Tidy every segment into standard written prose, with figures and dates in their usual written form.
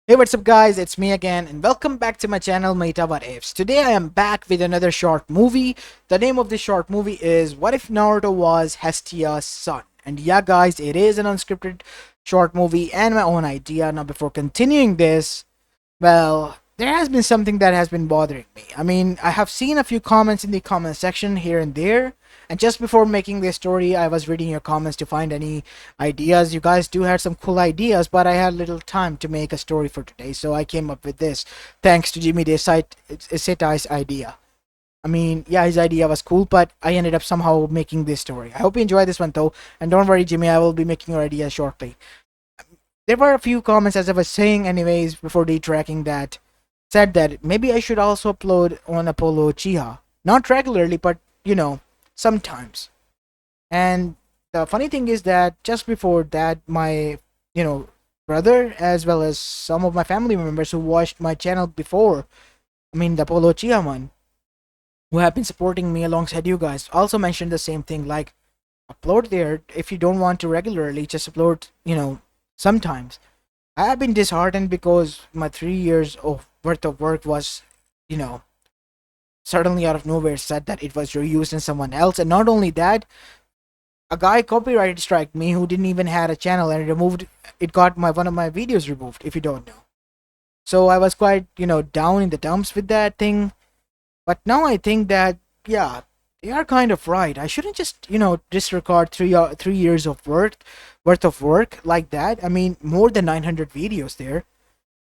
Hey, what's up guys, it's me again and welcome back to my channel Mayta What Ifs. Today I am back with another short movie. The name of this short movie is What If Naruto Was Hestia's Son? And yeah guys, it is an unscripted short movie and my own idea. Now before continuing this, well, there has been something that has been bothering me. I mean, I have seen a few comments in the comment section here and there, and just before making this story, I was reading your comments to find any ideas. You guys do have some cool ideas, but I had little time to make a story for today, so I came up with this, thanks to Jimmy Desai's idea. I mean, yeah, his idea was cool, but I ended up somehow making this story. I hope you enjoy this one though, and don't worry, Jimmy, I will be making your idea shortly. There were a few comments, as I was saying anyways before the tracking, that said that maybe I should also upload on Apollo Chiha. Not regularly, but sometimes. And the funny thing is that just before that, my you know brother, as well as some of my family members who watched my channel before, I mean the Apollo Chiha one, who have been supporting me alongside you guys, also mentioned the same thing, like upload there. If you don't want to regularly, just upload sometimes. I have been disheartened because my 3 years of worth of work was, you know, suddenly out of nowhere said that it was reused in someone else. And not only that, a guy copyright strike me who didn't even had a channel and removed it, got my one of my videos removed, if you don't know. So I was quite, down in the dumps with that thing. But now I think that, yeah, they are kind of right. I shouldn't just, disregard 3 years of worth of work like that. I mean, more than 900 videos there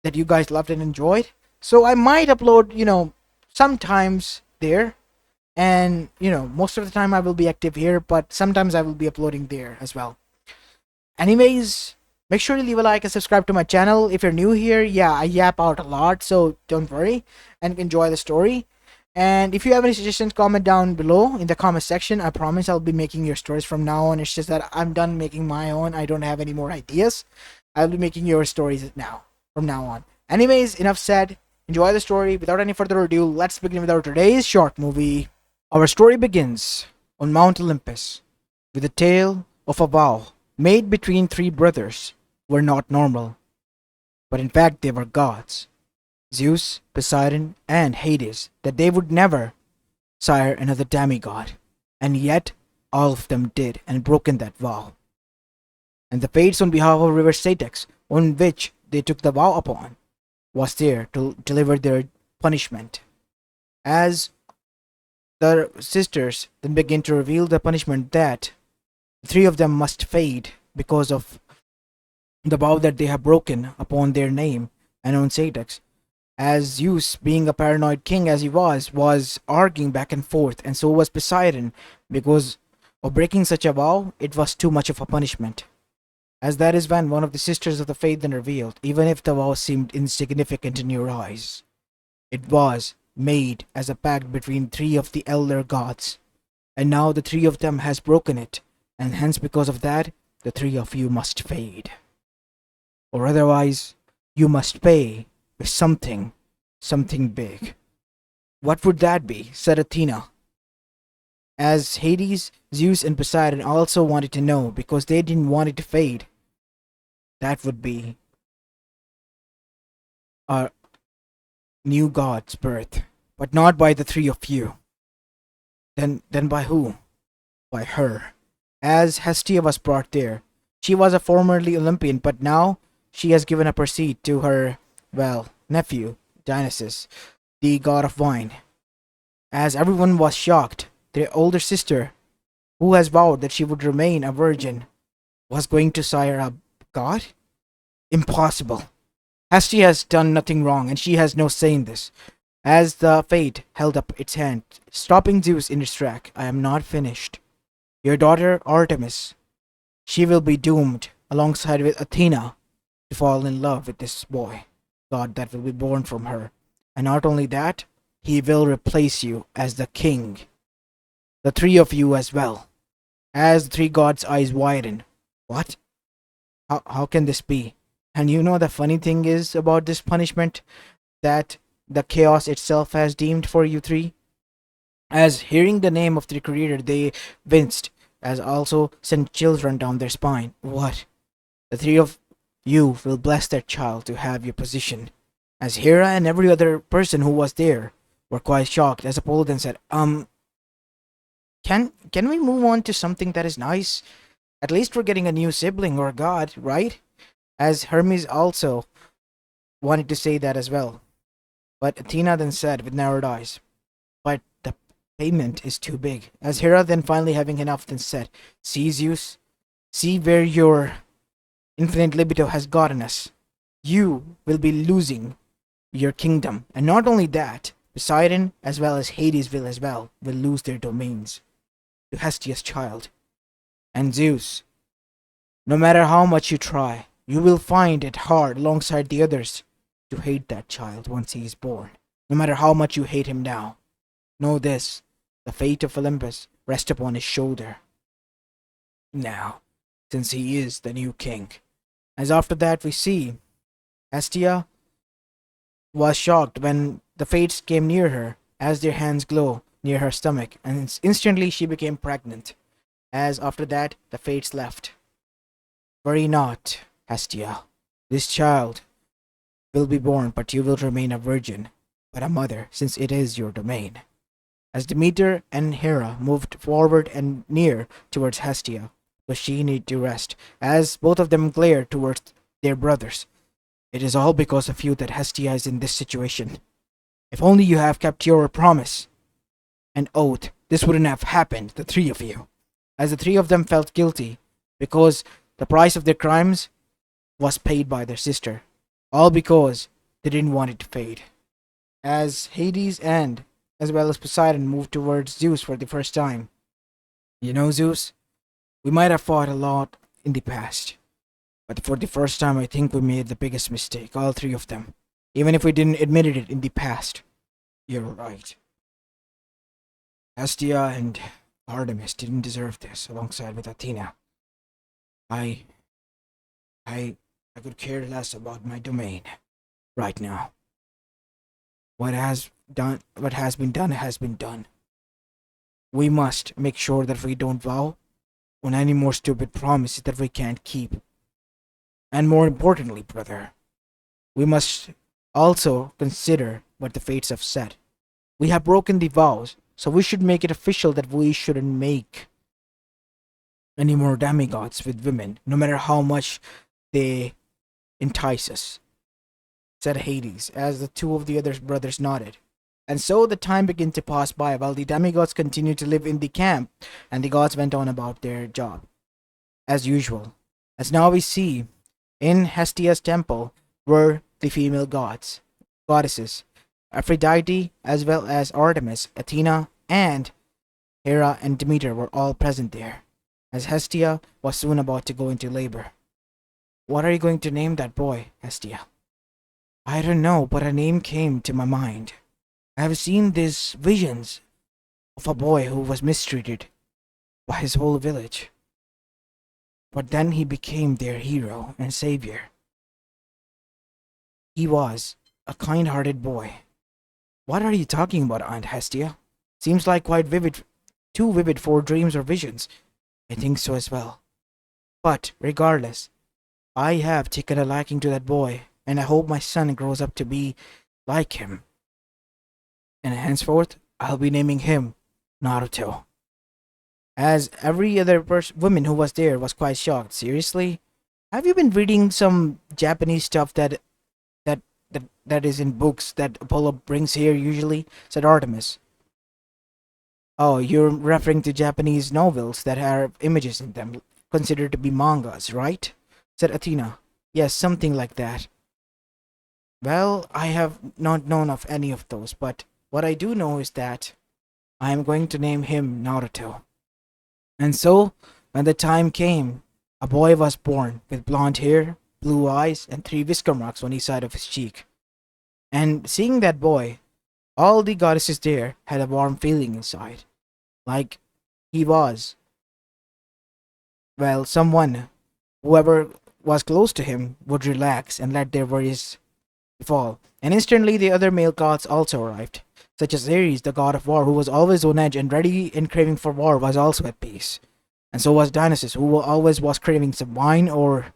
that you guys loved and enjoyed. So I might upload, sometimes there. And, most of the time I will be active here, but sometimes I will be uploading there as well. Anyways, make sure to leave a like and subscribe to my channel. If you're new here, yeah, I yap out a lot, so don't worry and enjoy the story. And if you have any suggestions, comment down below in the comment section. I promise I'll be making your stories from now on. It's just that I'm done making my own. I don't have any more ideas. I'll be making your stories now, from now on. Anyways, enough said. Enjoy the story. Without any further ado, let's begin with our today's short movie. Our story begins on Mount Olympus with a tale of a vow made between three brothers who were not normal, but in fact they were gods. Zeus, Poseidon, and Hades, that they would never sire another demigod, and yet all of them did and broken that vow. And the fates on behalf of River Satex, on which they took the vow upon, was there to deliver their punishment. As the sisters then begin to reveal the punishment, that the three of them must fade because of the vow that they have broken upon their name and on Satex, as Zeus, being a paranoid king as he was arguing back and forth, and so was Poseidon, because of breaking such a vow, it was too much of a punishment. As that is when one of the sisters of the faith then revealed, even if the vow seemed insignificant in your eyes, it was made as a pact between three of the elder gods, and now the three of them has broken it, and hence because of that, the three of you must fade. Or otherwise, you must pay with something big. What would that be? Said Athena. As Hades, Zeus, and Poseidon also wanted to know because they didn't want it to fade. That would be a new god's birth, but not by the three of you. Then by who? By her. As Hestia was brought there. She was a formerly Olympian, but now she has given up her seat to her, well, nephew, Dionysus, the god of wine. As everyone was shocked, their older sister, who has vowed that she would remain a virgin, was going to sire a god? Impossible. Hestia has done nothing wrong, and she has no say in this. As the fate held up its hand, stopping Zeus in his track, I am not finished. Your daughter Artemis, she will be doomed, alongside with Athena, to fall in love with this boy, god that will be born from her. And not only that, he will replace you as the king. The three of you as well. As the three gods' eyes widen. What? How can this be? And the funny thing is about this punishment that the chaos itself has deemed for you three? As hearing the name of the creator, they winced, as also sent chills run down their spine. What? The three of You will bless that child to have your position. As Hera and every other person who was there were quite shocked as Apollo then said, can we move on to something that is nice? At least we're getting a new sibling or a god, right? As Hermes also wanted to say that as well. But Athena then said with narrowed eyes, but the payment is too big. As Hera then finally having enough then said, see Zeus, see where your infinite libido has gotten us. You will be losing your kingdom. And not only that, Poseidon as well as Hades will lose their domains to Hestia's child. And Zeus, no matter how much you try, you will find it hard alongside the others to hate that child once he is born. No matter how much you hate him now, know this, the fate of Olympus rests upon his shoulder. Now, since he is the new king. As after that we see, Hestia was shocked when the fates came near her, as their hands glow near her stomach, and instantly she became pregnant. As after that, the fates left. Worry not, Hestia. This child will be born, but you will remain a virgin, but a mother, since it is your domain. As Demeter and Hera moved forward and near towards Hestia, but she needed to rest, as both of them glared towards their brothers. It is all because of you that Hestia is in this situation. If only you have kept your promise and oath, this wouldn't have happened, the three of you. As the three of them felt guilty, because the price of their crimes was paid by their sister, all because they didn't want it to fade. As Hades and as well as Poseidon moved towards Zeus for the first time. You know, Zeus, we might have fought a lot in the past, but for the first time I think we made the biggest mistake, all three of them. Even if we didn't admit it in the past. You're right. Hestia and Artemis didn't deserve this alongside with Athena. I could care less about my domain right now. What has been done has been done. We must make sure that we don't vow on any more stupid promises that we can't keep. And more importantly, brother, we must also consider what the fates have said. We have broken the vows, so we should make it official that we shouldn't make any more demigods with women, no matter how much they entice us, said Hades, as the two of the other brothers nodded. And so the time began to pass by while the demigods continued to live in the camp, and the gods went on about their job, as usual. As now we see, in Hestia's temple were the female goddesses, Aphrodite, as well as Artemis, Athena, and Hera and Demeter were all present there, as Hestia was soon about to go into labor. What are you going to name that boy, Hestia? I don't know, but a name came to my mind. I have seen these visions of a boy who was mistreated by his whole village. But then he became their hero and savior. He was a kind-hearted boy. What are you talking about, Aunt Hestia? Seems like quite vivid, too vivid for dreams or visions. I think so as well. But, regardless, I have taken a liking to that boy, and I hope my son grows up to be like him. And henceforth, I'll be naming him Naruto. As every other woman who was there was quite shocked. Seriously? Have you been reading some Japanese stuff that is in books that Apollo brings here usually? Said Artemis. Oh, you're referring to Japanese novels that have images in them, considered to be mangas, right? Said Athena. Yes, something like that. Well, I have not known of any of those, but what I do know is that I am going to name him Naruto. And so, when the time came, a boy was born with blonde hair, blue eyes, and 3 whisker marks on each side of his cheek. And seeing that boy, all the goddesses there had a warm feeling inside. Like he was, well, someone, whoever was close to him, would relax and let their worries fall. And instantly the other male gods also arrived, such as Ares, the god of war, who was always on edge and ready and craving for war, was also at peace. And so was Dionysus, who always was craving some wine or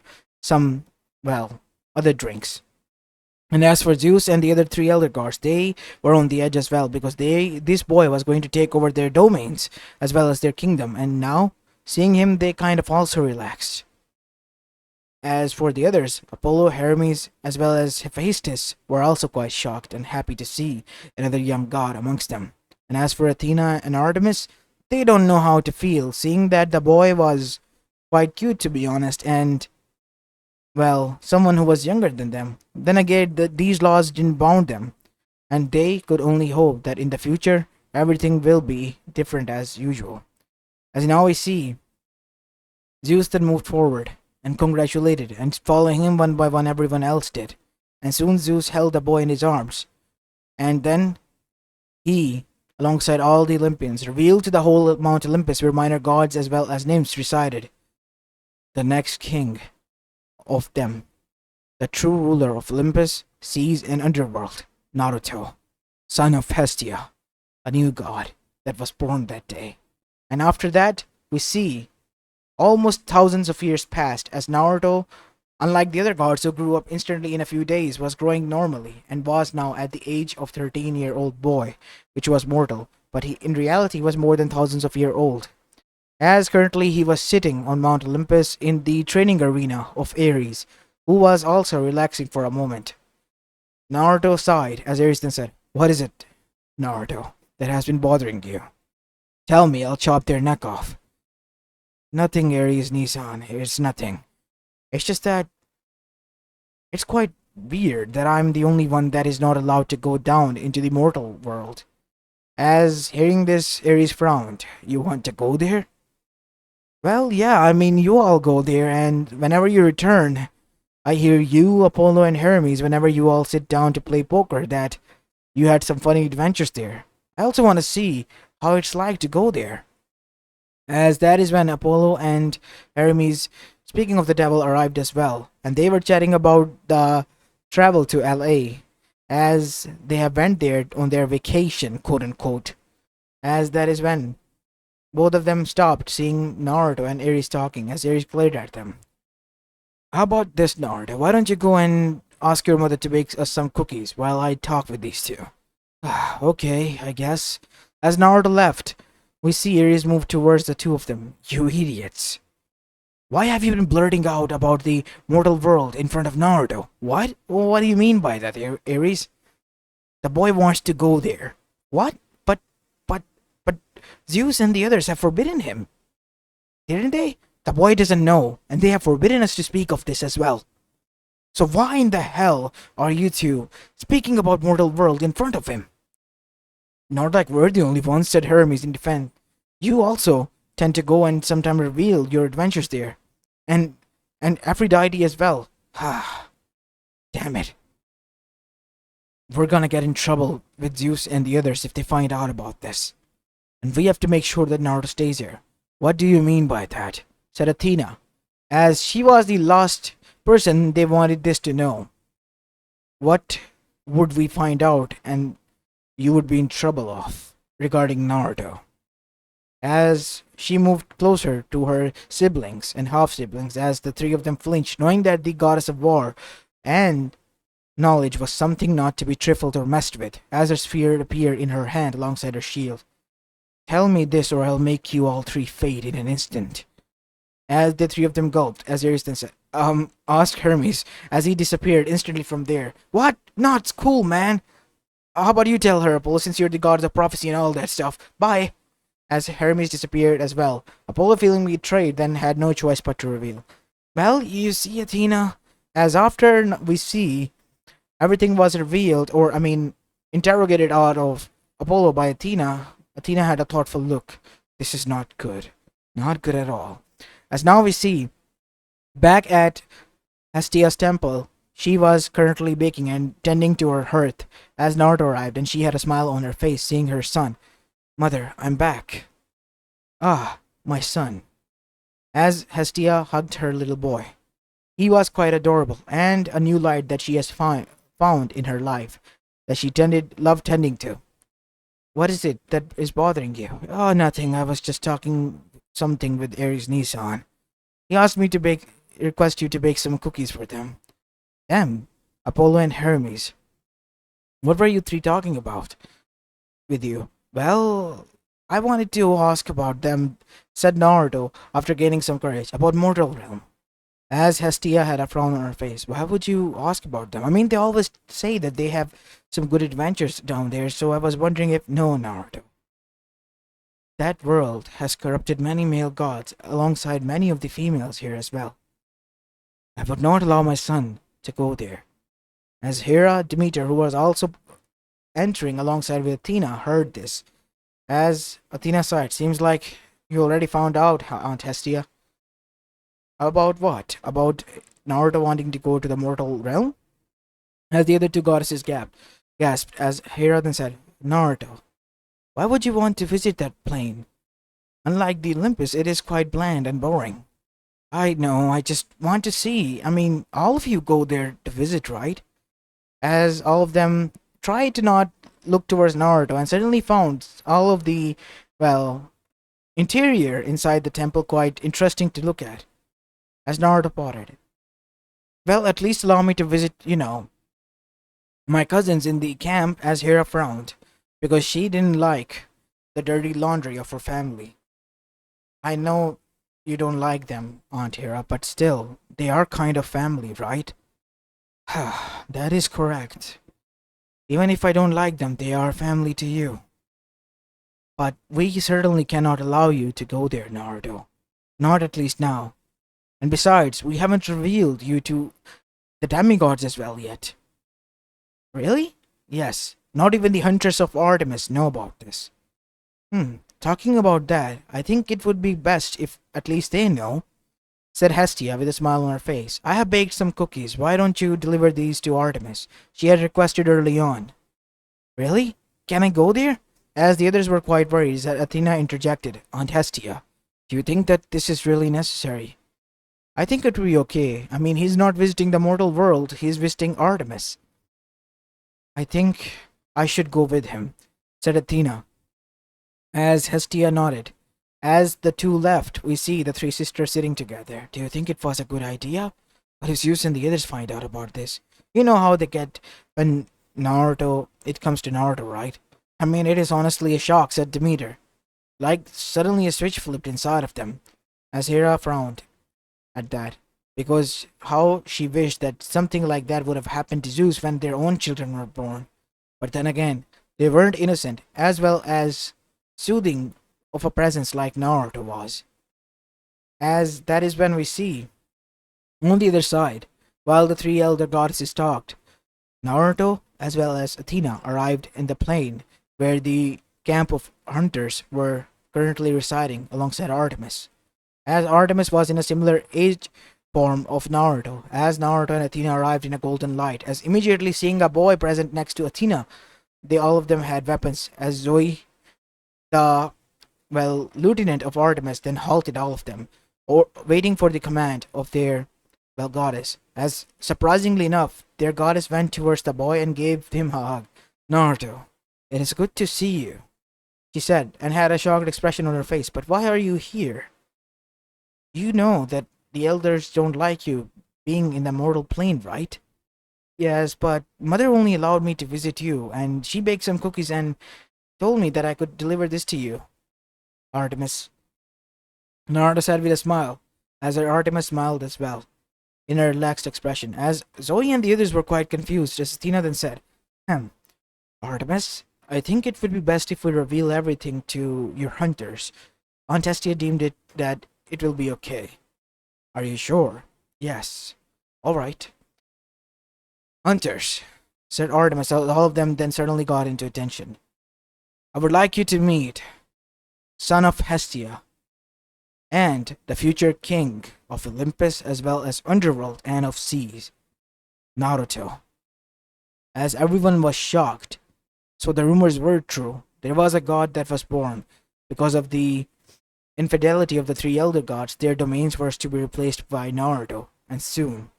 some well, other drinks. And as for Zeus and the other three elder gods, they were on the edge as well because this boy was going to take over their domains as well as their kingdom. And now, seeing him, they kind of also relaxed. As for the others, Apollo, Hermes, as well as Hephaestus were also quite shocked and happy to see another young god amongst them. And as for Athena and Artemis, they don't know how to feel, seeing that the boy was quite cute to be honest, and well, someone who was younger than them. Then again, these laws didn't bound them, and they could only hope that in the future everything will be different as usual. As now we see, Zeus then moved forward and congratulated, and following him one by one, everyone else did. And soon Zeus held the boy in his arms, and then he, alongside all the Olympians, revealed to the whole Mount Olympus where minor gods as well as nymphs resided, the next king of them, the true ruler of Olympus, seas, and underworld, Naruto, son of Hestia, a new god that was born that day. And after that, we see almost thousands of years passed as Naruto, unlike the other gods who grew up instantly in a few days, was growing normally and was now at the age of 13-year-old boy, which was mortal, but he in reality was more than thousands of years old. As currently he was sitting on Mount Olympus in the training arena of Ares, who was also relaxing for a moment. Naruto sighed as Ares then said, "What is it, Naruto, that has been bothering you? Tell me, I'll chop their neck off." "Nothing, Ares Nissan, it's nothing. It's just that it's quite weird that I'm the only one that is not allowed to go down into the mortal world." As hearing this, Ares frowned. "You want to go there?" "Well, yeah, I mean, you all go there, and whenever you return, I hear you, Apollo, and Hermes, whenever you all sit down to play poker, that you had some funny adventures there. I also want to see how it's like to go there." As that is when Apollo and Hermes, speaking of the devil, arrived as well, and they were chatting about the travel to LA, as they have went there on their vacation, quote unquote. As that is when both of them stopped, seeing Naruto and Ares talking, as Ares glared at them. "How about this, Naruto? Why don't you go and ask your mother to bake us some cookies while I talk with these two?" "Okay, I guess." As Naruto left, we see Ares move towards the two of them. "You idiots. Why have you been blurting out about the mortal world in front of Naruto?" "What? What do you mean by that, Ares?" "The boy wants to go there." "What? But Zeus and the others have forbidden him. Didn't they?" "The boy doesn't know, and they have forbidden us to speak of this as well. So why in the hell are you two speaking about mortal world in front of him?" "Not like we're the only ones," said Hermes in defense. "You also tend to go and sometimes reveal your adventures there. And Aphrodite as well." Damn it. We're gonna get in trouble with Zeus and the others if they find out about this. And we have to make sure that Naruto stays here." "What do you mean by that?" said Athena, as she was the last person they wanted this to know. "What would we find out and you would be in trouble of regarding Naruto?" As she moved closer to her siblings and half-siblings, as the three of them flinched, knowing that the goddess of war and knowledge was something not to be trifled or messed with, as her sphere appeared in her hand alongside her shield. "Tell me this or I'll make you all three fade in an instant." As the three of them gulped, as Ares then said, asked Hermes, as he disappeared instantly from there. "What? Not cool, man. How about you tell her, Apollo, since you're the god of prophecy and all that stuff. Bye." As Hermes disappeared as well, Apollo, feeling betrayed, then had no choice but to reveal. "Well, you see, Athena, as after we see everything was revealed, or I mean, interrogated out of Apollo by Athena, Athena had a thoughtful look. This is not good. Not good at all." As now we see, back at Hestia's temple, she was currently baking and tending to her hearth as Naruto arrived, and she had a smile on her face seeing her son. "Mother, I'm back." "Ah, my son." As Hestia hugged her little boy. He was quite adorable, and a new light that she has found in her life, that she loved tending to. "What is it that is bothering you?" "Oh, nothing. I was just talking something with Ares Nissan. He asked me to request you to bake some cookies for them." Them, Apollo and Hermes. What were you three talking about with you? Well, I wanted to ask about them, said Naruto after gaining some courage, about Mortal Realm. As Hestia had a frown on her face. Why would you ask about them? I mean, they always say that they have some good adventures down there, so I was wondering if. No, Naruto. That world has corrupted many male gods alongside many of the females here as well. I would not allow my son to go there. As Hera, Demeter, who was also entering alongside with Athena, heard this. As Athena sighed, seems like you already found out, Aunt Hestia. About what? About Naruto wanting to go to the mortal realm? As the other two goddesses gasped, as Hera then said, Naruto, why would you want to visit that plane? Unlike the Olympus, it is quite bland and boring. I know, I just want to see. I mean, all of you go there to visit, right? As all of them tried to not look towards Naruto and suddenly found all of the, well, interior inside the temple quite interesting to look at. As Naruto pottered, well, at least allow me to visit, my cousins in the camp. As Hera frowned, because she didn't like the dirty laundry of her family. I know you don't like them, Aunt Hera, but still, they are kind of family, right? That is correct. Even if I don't like them, they are family to you. But we certainly cannot allow you to go there, Naruto. Not at least now. And besides, we haven't revealed you to the demigods as well yet. Really? Yes. Not even the hunters of Artemis know about this. Talking about that, I think it would be best if at least they know, said Hestia with a smile on her face. I have baked some cookies. Why don't you deliver these to Artemis? She had requested early on. Really? Can I go there? As the others were quite worried, Athena interjected, Aunt Hestia, do you think that this is really necessary? I think it will be okay. I mean, he's not visiting the mortal world, he's visiting Artemis. I think I should go with him, said Athena, as Hestia nodded. As the two left, we see the three sisters sitting together. Do you think it was a good idea? What if Zeus and the others find out about this? You know how they get when it comes to Naruto, right? I mean, it is honestly a shock, said Demeter. Like suddenly a switch flipped inside of them, as Hera frowned at that, because how she wished that something like that would have happened to Zeus when their own children were born. But then again, they weren't innocent, as well as soothing of a presence like Naruto was. As that is when we see, on the other side, while the three elder goddesses talked, Naruto, as well as Athena, arrived in the plain where the camp of hunters were currently residing alongside Artemis. As Artemis was in a similar age form of Naruto, as Naruto and Athena arrived in a golden light, as immediately seeing a boy present next to Athena, they all of them had weapons, as Zoe, the, lieutenant of Artemis, then halted all of them, or waiting for the command of their, goddess, as surprisingly enough, their goddess went towards the boy and gave him a hug. Naruto, it is good to see you, she said, and had a shocked expression on her face. But why are you here? You know that the elders don't like you being in the mortal plane, right? Yes, but mother only allowed me to visit you, and she baked some cookies and told me that I could deliver this to you, Artemis. Naruto said with a smile, as her Artemis smiled as well, in a relaxed expression, as Zoe and the others were quite confused, as Athena then said, Artemis, I think it would be best if we reveal everything to your hunters. Aunt Hestia deemed it that it will be okay. Are you sure? Yes. All right. Hunters, said Artemis. All of them then suddenly got into attention. I would like you to meet son of Hestia and the future king of Olympus as well as underworld and of seas, Naruto. As everyone was shocked, so the rumors were true. There was a god that was born. Because of the infidelity of the three elder gods, their domains were to be replaced by Naruto, and soon.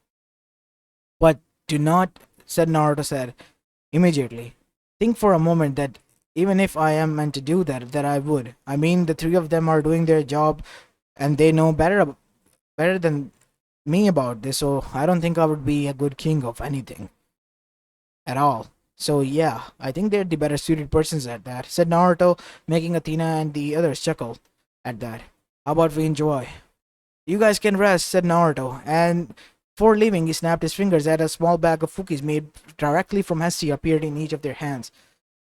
But do not, said immediately. Think for a moment that even if I am meant to do that I would. I mean, the three of them are doing their job, and they know better than me about this, so I don't think I would be a good king of anything at all. So yeah, I think they're the better suited persons at that, said Naruto, making Athena and the others chuckle at that. How about we enjoy? You guys can rest, said Naruto, and before leaving, he snapped his fingers at a small bag of cookies made directly from Hestia appeared in each of their hands.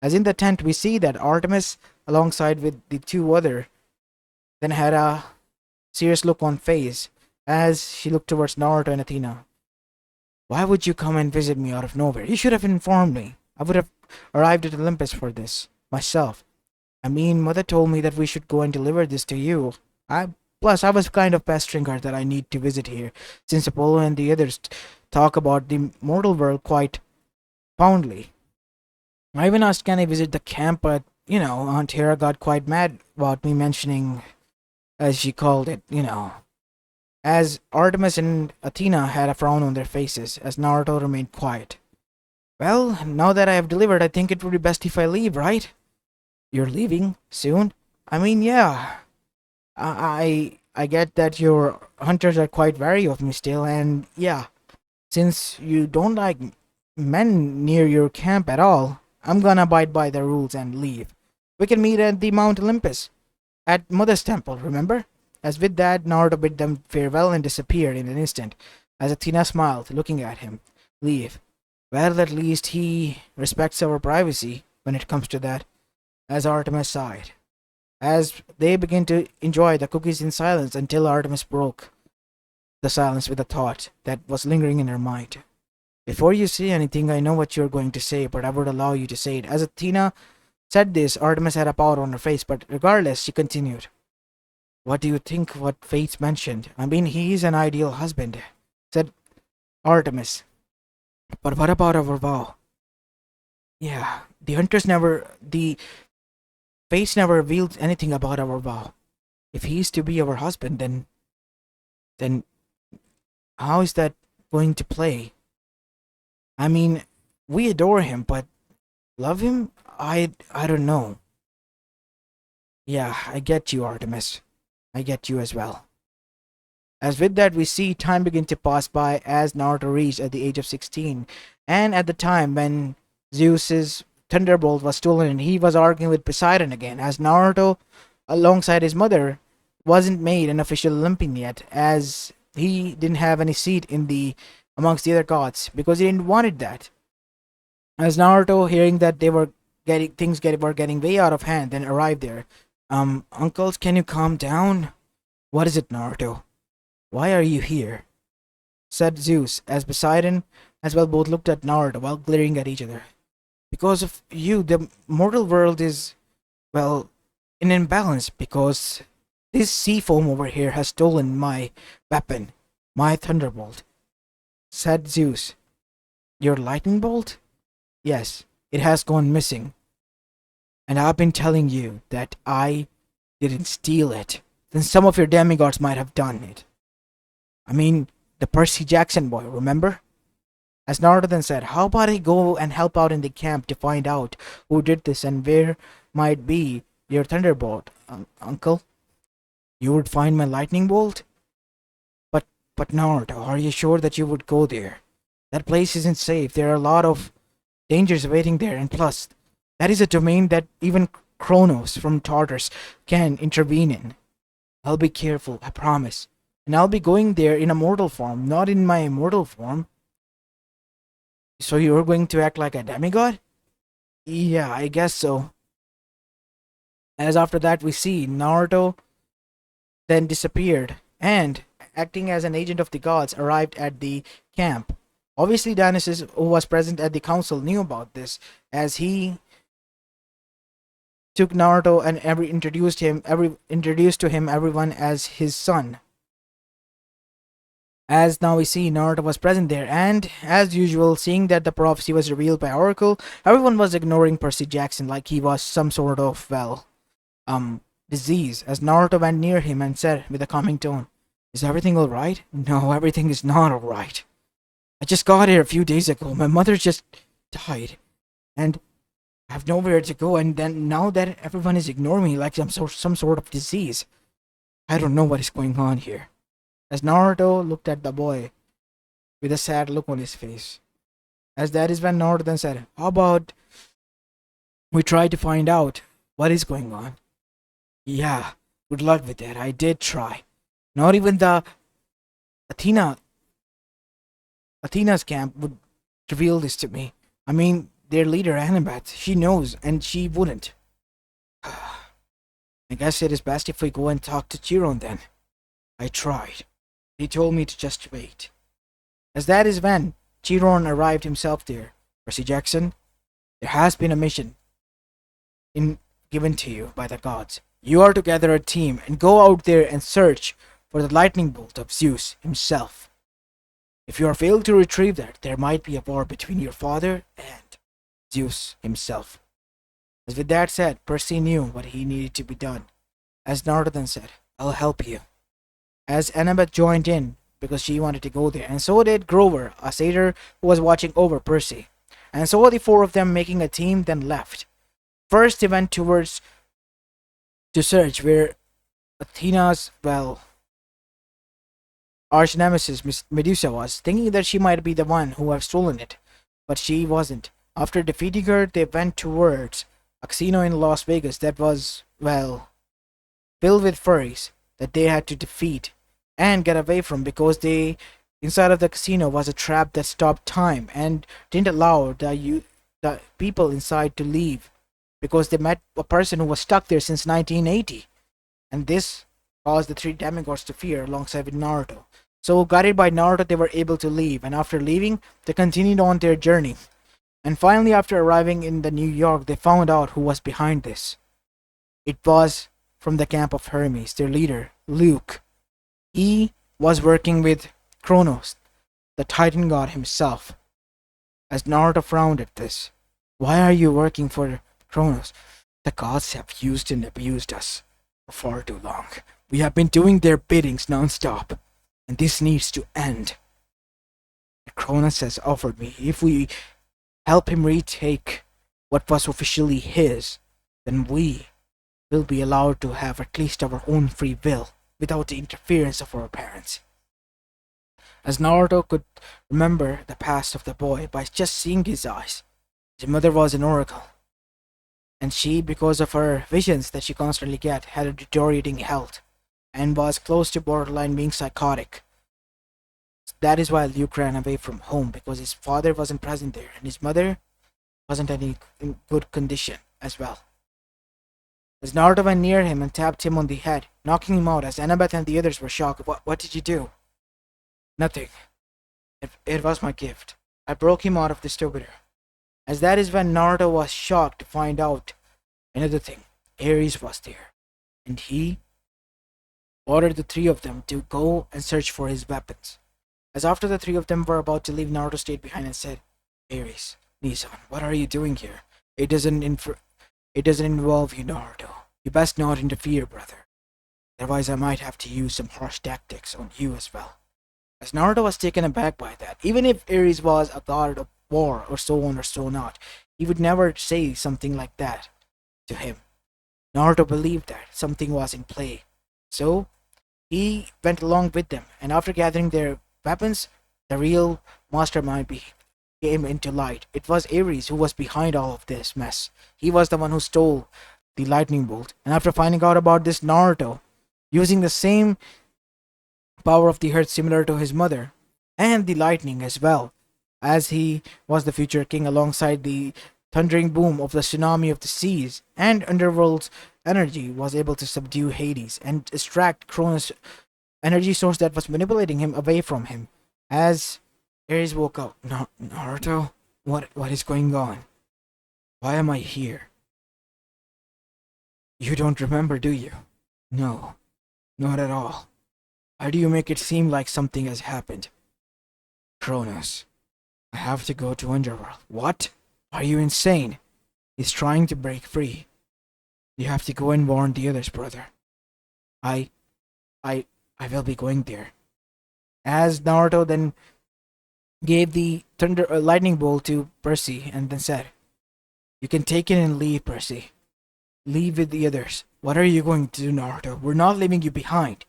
As in the tent, we see that Artemis, alongside with the two other, then had a serious look on face as she looked towards Naruto and Athena. Why would you come and visit me out of nowhere? You should have informed me. I would have arrived at Olympus for this myself. I mean, Mother told me that we should go and deliver this to you. I Plus I was kind of pestering her that I need to visit here, since Apollo and the others talk about the mortal world quite fondly. I even asked can I visit the camp, but Aunt Hera got quite mad about me mentioning, as she called it, as Artemis and Athena had a frown on their faces, as Naruto remained quiet. Well, now that I have delivered, I think it would be best if I leave, right? You're leaving? Soon? I mean, yeah. I get that your hunters are quite wary of me still, and yeah, since you don't like men near your camp at all, I'm gonna abide by the rules and leave. We can meet at the Mount Olympus, at Mother's temple, remember? As with that, Naruto bid them farewell and disappeared in an instant, as Athena smiled, looking at him. Leave. Well, at least he respects our privacy when it comes to that, as Artemis sighed. As they began to enjoy the cookies in silence until Artemis broke the silence with a thought that was lingering in her mind. Before you say anything, I know what you're going to say, but I would allow you to say it. As Athena said this, Artemis had a pout on her face, but regardless, she continued. What do you think what Fates mentioned? I mean, he's an ideal husband, said Artemis. But what about our vow? Yeah, the Fates never revealed anything about our vow. If he's to be our husband, then how is that going to play? I mean, we adore him, but love him? I don't know. Yeah, I get you, Artemis. I get you as well. As with that, we see time begin to pass by as Naruto reached at the age of 16, and at the time when Zeus's thunderbolt was stolen and he was arguing with Poseidon again, as Naruto, alongside his mother, wasn't made an official Olympian yet, as he didn't have any seat in the amongst the other gods because he didn't wanted that. As Naruto, hearing that they were were getting way out of hand, then arrived there. Uncles, can you calm down? What is it, Naruto? Why are you here? Said Zeus, as Poseidon as well both looked at Naruto while glaring at each other. Because of you, the mortal world is, well, in imbalance because this sea foam over here has stolen my weapon, my thunderbolt. Said Zeus. Your lightning bolt? Yes, it has gone missing. And I've been telling you that I didn't steal it. Then some of your demigods might have done it. I mean, the Percy Jackson boy, remember? As Naruto then said, how about I go and help out in the camp to find out who did this and where might be your thunderbolt, uncle? You would find my lightning bolt? But, but Naruto, are you sure that you would go there? That place isn't safe. There are a lot of dangers waiting there, and plus, that is a domain that even Kronos from Tartarus can intervene in. I'll be careful, I promise. And I'll be going there in a mortal form, not in my immortal form. So you're going to act like a demigod? Yeah, I guess so. As after that we see Naruto then disappeared and, acting as an agent of the gods, arrived at the camp. Obviously Dionysus, who was present at the council, knew about this, as he took Naruto and introduced to him everyone as his son. As now we see, Naruto was present there, and as usual, seeing that the prophecy was revealed by Oracle, everyone was ignoring Percy Jackson like he was some sort of, well, disease. As Naruto went near him and said with a calming tone, "Is everything alright?" "No, everything is not alright. I just got here a few days ago. My mother just died, and I have nowhere to go, and then now that everyone is ignoring me like some sort of disease, I don't know what is going on here." as Naruto looked at the boy with a sad look on his face. As that is when Naruto then said, "How about we try to find out what is going on?" "Yeah, good luck with that. I did try. Not even the Athena Athena's camp would reveal this to me. I mean, their leader Annabeth, she knows, and she wouldn't. I guess it is best if we go and talk to Chiron then." I tried. He told me to just wait. As that is when Chiron arrived himself there. "Percy Jackson, there has been a mission in given to you by the gods. You are to gather a team and go out there and search for the lightning bolt of Zeus himself. If you are failed to retrieve that, there might be a war between your father and Zeus himself." As with that said, Percy knew what he needed to be done. As Naruto then said, "I'll help you." As Annabeth joined in because she wanted to go there, and so did Grover, a satyr who was watching over Percy. And so the four of them, making a team, then left. First, they went towards to search where Athena's, arch nemesis Miss Medusa was, thinking that she might be the one who had stolen it. But she wasn't. After defeating her, they went towards a casino in Las Vegas that was, filled with furries that they had to defeat and get away from because inside of the casino was a trap that stopped time and didn't allow the people inside to leave because they met a person who was stuck there since 1980. And this caused the three demigods to fear alongside with Naruto. So, guided by Naruto, they were able to leave, and after leaving, they continued on their journey. And finally, after arriving in the New York, they found out who was behind this. It was from the camp of Hermes, their leader, Luke. He was working with Kronos, the Titan god himself. As Naruto frowned at this, "Why are you working for Kronos? The gods have used and abused us for far too long. We have been doing their biddings non-stop, and this needs to end. Kronos has offered me if we help him retake what was officially his, then we will be allowed to have at least our own free will without the interference of our parents." As Naruto could remember the past of the boy by just seeing his eyes, his mother was an oracle, and she, because of her visions that she constantly get, had a deteriorating health and was close to borderline being psychotic. That is why Luke ran away from home, because his father wasn't present there and his mother wasn't in good condition as well. As Naruto went near him and tapped him on the head, knocking him out, as Annabeth and the others were shocked. What did you do?" "Nothing. It was my gift. I broke him out of the stupidity." As that is when Naruto was shocked to find out another thing. Ares was there, and he ordered the three of them to go and search for his weapons. As after the three of them were about to leave, Naruto stayed behind and said, "Ares, Nissan, what are you doing here? It doesn't involve you, Naruto. You best not interfere, brother. Otherwise I might have to use some harsh tactics on you as well." As Naruto was taken aback by that, even if Ares was a god of war or so on or so not, he would never say something like that to him. Naruto believed that something was in play. So, he went along with them, and after gathering their weapons, the real mastermind came into light. It was Ares who was behind all of this mess. He was the one who stole the lightning bolt. And after finding out about this, Naruto, using the same power of the earth similar to his mother, and the lightning as well, as he was the future king alongside the thundering boom of the tsunami of the seas and underworld's energy, was able to subdue Hades and extract Cronus' energy source that was manipulating him away from him. As Ares woke up, Naruto, what is going on? Why am I here?" "You don't remember, do you?" "No, not at all. Why do you make it seem like something has happened?" "Cronus, I have to go to Underworld." "What? Are you insane? He's trying to break free. You have to go and warn the others, brother." I will be going there." As Naruto then gave the lightning bolt to Percy and then said, "You can take it and leave, Percy. Leave with the others." "What are you going to do, Naruto? We're not leaving you behind."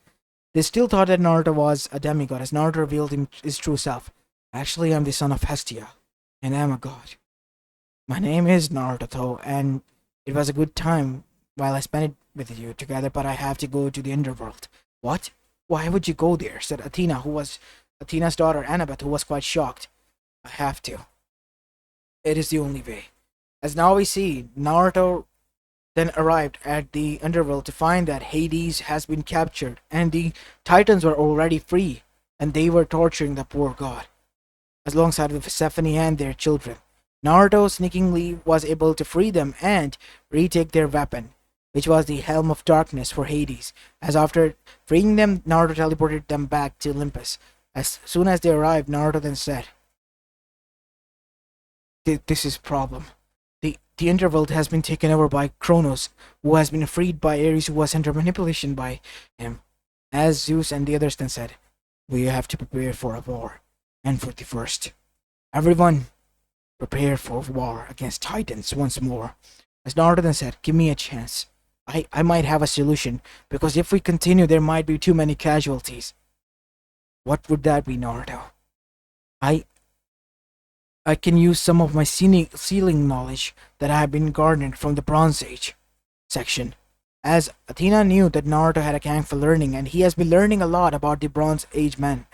They still thought that Naruto was a demigod, as Naruto revealed his true self. Actually, I'm the son of Hestia, and I'm a god. My name is Naruto, and it was a good time while I spent it with you together, but I have to go to the underworld. What? Why would you go there? Said Athena, who was Athena's daughter, Annabeth, who was quite shocked. I have to. It is the only way. As now we see, Naruto then arrived at the underworld to find that Hades has been captured and the Titans were already free and they were torturing the poor god, alongside with Persephone and their children. Naruto sneakingly was able to free them and retake their weapon, which was the Helm of Darkness for Hades, as after freeing them, Naruto teleported them back to Olympus. As soon as they arrived, Naruto then said, This is a problem. The underworld has been taken over by Kronos, who has been freed by Ares, who was under manipulation by him. As Zeus and the others then said, we have to prepare for a war, and for the first. Everyone, prepare for war against Titans once more. As Naruto then said, give me a chance. I might have a solution, because if we continue, there might be too many casualties. What would that be, Naruto? I can use some of my sealing knowledge that I have been garnered from the Bronze Age section. As Athena knew that Naruto had a knack for learning, and he has been learning a lot about the Bronze Age men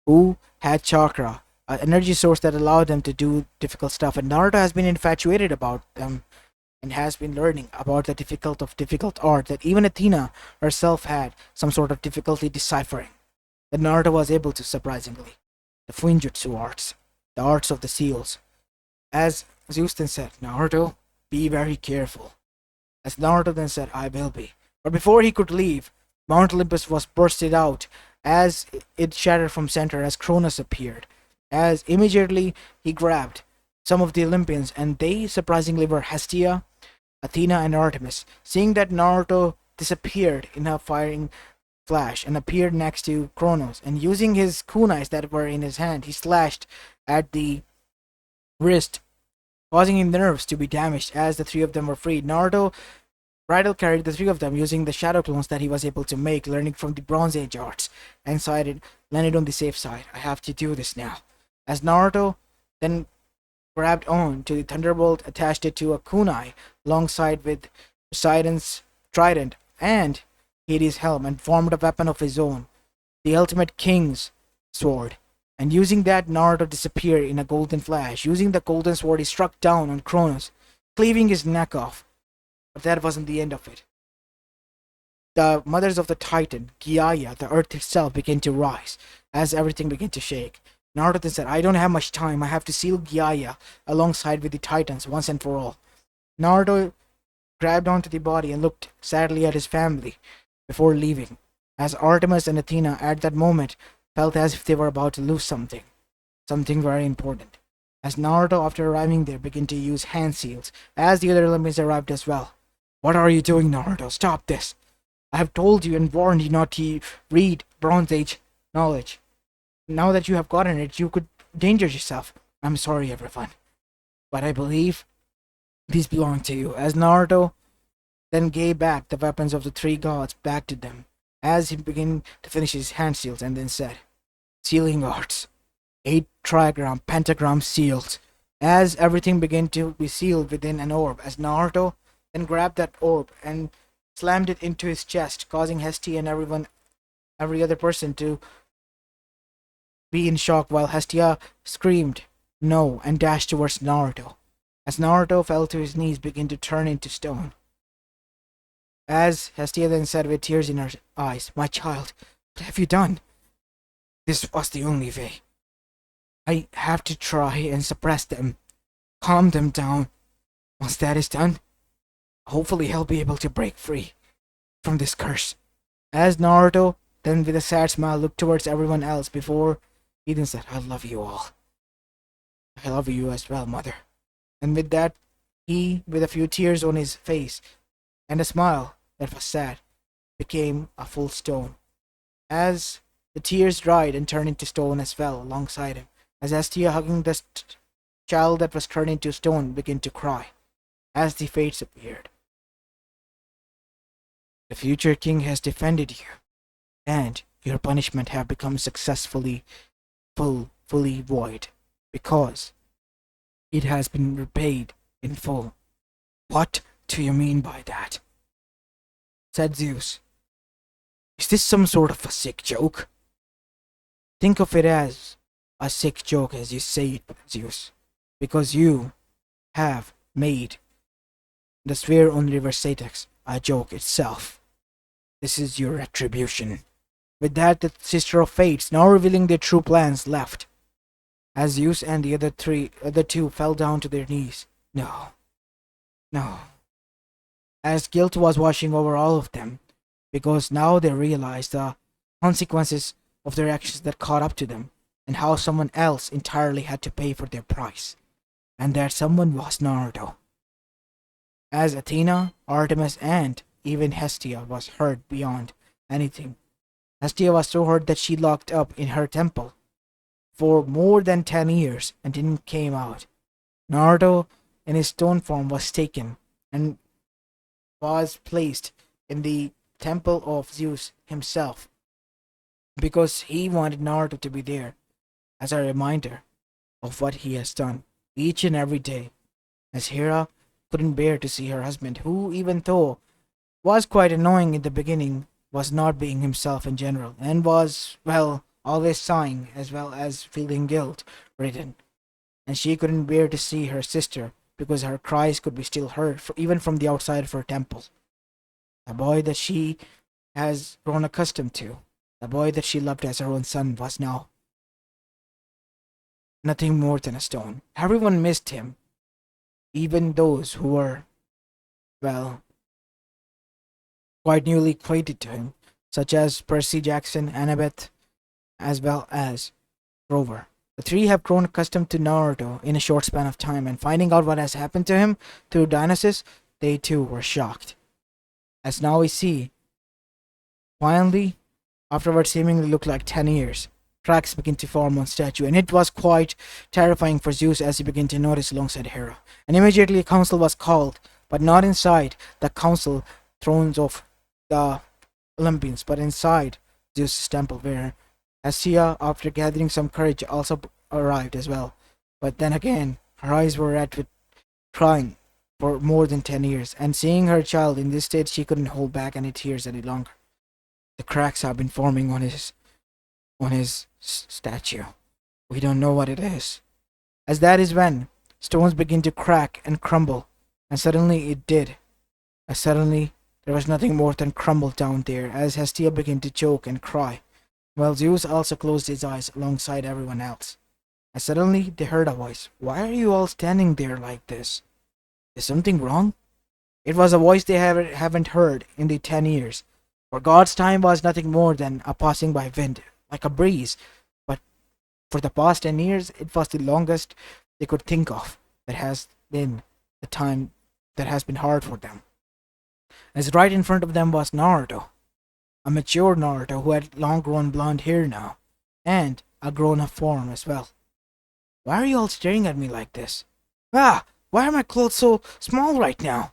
who had chakra, an energy source that allowed them to do difficult stuff, and Naruto has been infatuated about them and has been learning about the difficult art that even Athena herself had some sort of difficulty deciphering. That Naruto was able to, surprisingly. The Fuinjutsu arts, the arts of the seals. As Zeus then said, Naruto, be very careful. As Naruto then said, I will be. But before he could leave, Mount Olympus was bursted out as it shattered from center as Cronus appeared. As immediately he grabbed some of the Olympians, and they surprisingly were Hestia, Athena, and Artemis. Seeing that Naruto disappeared in a firing flash and appeared next to Kronos, and using his kunais that were in his hand, he slashed at the wrist, causing his nerves to be damaged as the three of them were freed. Naruto bridal carried the three of them using the shadow clones that he was able to make, learning from the Bronze Age arts, and landed on the safe side. I have to do this now. As Naruto then grabbed on to the thunderbolt, attached it to a kunai alongside with Poseidon's trident and Hades' helm, and formed a weapon of his own, the ultimate king's sword. And using that, Naruto disappeared in a golden flash. Using the golden sword, he struck down on Kronos, cleaving his neck off. But that wasn't the end of it. The mothers of the Titan, Gaia, the earth itself, began to rise as everything began to shake. Naruto then said, I don't have much time. I have to seal Gaia alongside with the Titans once and for all. Naruto grabbed onto the body and looked sadly at his family before leaving, as Artemis and Athena at that moment felt as if they were about to lose something very important. As Naruto, after arriving there, began to use hand seals, as the other Olympians arrived as well. What are you doing, Naruto? Stop this! I have told you and warned you not to read Bronze Age knowledge. Now that you have gotten it, you could danger yourself. I'm sorry, everyone, but I believe these belong to you. As Naruto then gave back the weapons of the three gods back to them, as he began to finish his hand seals, and then said, Sealing arts, 8 trigram pentagram seals. As everything began to be sealed within an orb, as Naruto then grabbed that orb and slammed it into his chest, causing Hestia and every other person to be in shock, while Hestia screamed no and dashed towards Naruto. As Naruto fell to his knees, began to turn into stone. As Hestia then said with tears in her eyes, My child, what have you done? This was the only way. I have to try and suppress them, calm them down. Once that is done, hopefully I'll be able to break free from this curse. As Naruto then with a sad smile looked towards everyone else before he then said, I love you all. I love you as well, mother. And with that, he, with a few tears on his face and a smile that was sad, became a full stone. As the tears dried and turned into stone as well alongside him, as Hestia, hugging the child that was turned into stone, began to cry, as the fates appeared. The future king has defended you, and your punishment have become successfully fully void, because it has been repaid in full. What do you mean by that? Said Zeus. Is this some sort of a sick joke? Think of it as a sick joke as you say it, Zeus, because you have made the sphere on River Satex a joke itself. This is your retribution. With that, the Sister of Fates, now revealing their true plans, left, as Zeus and the other two fell down to their knees. No, no. As guilt was washing over all of them, because now they realized the consequences of their actions that caught up to them, and how someone else entirely had to pay for their price. And that someone was Naruto. As Athena, Artemis, and even Hestia was hurt beyond anything. Hestia was so hurt that she locked up in her temple for more than 10 years and didn't came out. Naruto, in his stone form, was taken and was placed in the temple of Zeus himself, because he wanted Naruto to be there as a reminder of what he has done each and every day, as Hera couldn't bear to see her husband, who, even though was quite annoying in the beginning, was not being himself in general, and was, well, always sighing as well as feeling guilt ridden. And she couldn't bear to see her sister, because her cries could be still heard even from the outside of her temple. The boy that she has grown accustomed to, the boy that she loved as her own son, was now nothing more than a stone. Everyone missed him, even those who were, well, quite newly acquainted to him, such as Percy Jackson, Annabeth, as well as Rover. The three have grown accustomed to Naruto in a short span of time, and finding out what has happened to him through Dionysus, they too were shocked. As now we see, finally, after what seemingly looked like 10 years, tracks begin to form on statue, and it was quite terrifying for Zeus as he began to notice alongside Hera. And immediately a council was called, but not inside the council thrones of the Olympians, but inside Zeus' temple, where Hestia, after gathering some courage, also arrived as well. But then again, her eyes were red with crying for more than 10 years, and seeing her child in this state, she couldn't hold back any tears any longer. The cracks have been forming on his statue. We don't know what it is. As that is when stones begin to crack and crumble, and suddenly it did. As suddenly there was nothing more than crumble down there, as Hestia began to choke and cry, while Zeus also closed his eyes alongside everyone else. And suddenly they heard a voice. Why are you all standing there like this? Is something wrong? It was a voice they haven't heard in the 10 years. For God's time was nothing more than a passing by wind, like a breeze. But for the past 10 years, it was the longest they could think of that has been the time that has been hard for them. As right in front of them was Naruto, a mature Naruto who had long grown blonde hair now, and a grown-up form as well. Why are you all staring at me like this? Ah, why are my clothes so small right now?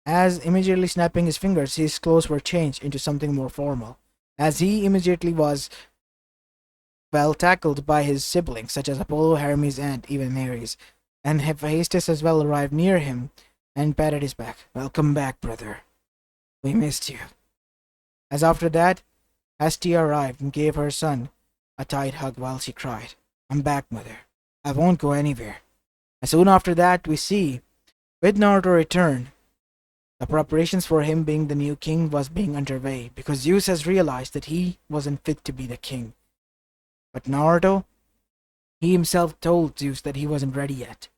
As immediately snapping his fingers, his clothes were changed into something more formal, as he immediately was, well, tackled by his siblings, such as Apollo, Hermes, and even Ares, and Hephaestus as well arrived near him and patted his back. Welcome back, brother. We missed you. As after that, Hestia arrived and gave her son a tight hug while she cried, I'm back, mother. I won't go anywhere. And soon after that, we see, with Naruto return, the preparations for him being the new king was being underway, because Zeus has realized that he wasn't fit to be the king. But Naruto, he himself told Zeus that he wasn't ready yet.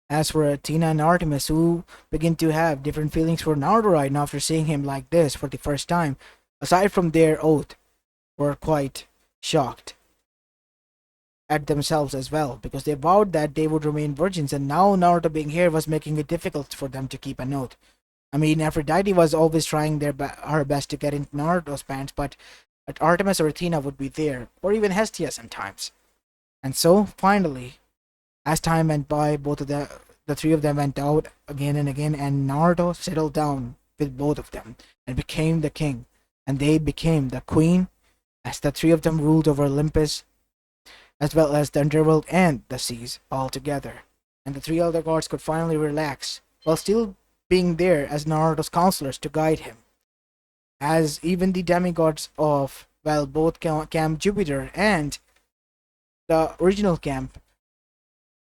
As for Athena and Artemis, who begin to have different feelings for Naruto right now after seeing him like this for the first time, aside from their oath, were quite shocked at themselves as well, because they vowed that they would remain virgins, and now Naruto being here was making it difficult for them to keep an oath. I mean, Aphrodite was always trying her best to get into Naruto's pants, but Artemis or Athena would be there, or even Hestia sometimes. And so, finally, as time went by, both of the three of them went out again and again, and Naruto settled down with both of them and became the king, and they became the queen as the three of them ruled over Olympus, as well as the underworld and the seas all together. And the three elder gods could finally relax, while still being there as Naruto's counselors to guide him. As even the demigods of, well, both Camp Jupiter and the original camp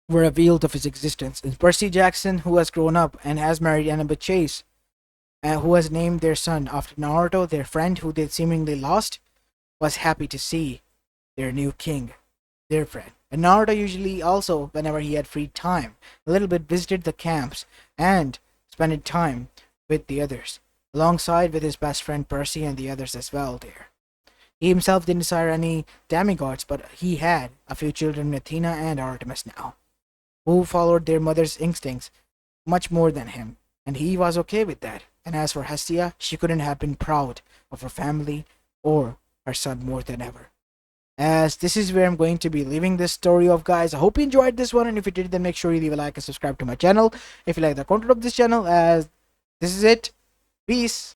were revealed of his existence. And Percy Jackson, who has grown up and has married Annabeth Chase, and who has named their son after Naruto, their friend who they seemingly lost, was happy to see their new king, their friend. And Naruto usually also, whenever he had free time, a little bit visited the camps and spent time with the others, alongside with his best friend Percy and the others as well there. He himself didn't desire any demigods, but he had a few children with Athena and Artemis now, who followed their mother's instincts much more than him, and he was okay with that. And as for Hestia, she couldn't have been proud of her family or her son more than ever. As this is where I'm going to be leaving this story off, guys. I hope you enjoyed this one, and if you did, then make sure you leave a like and subscribe to my channel if you like the content of this channel. As this is it. Peace.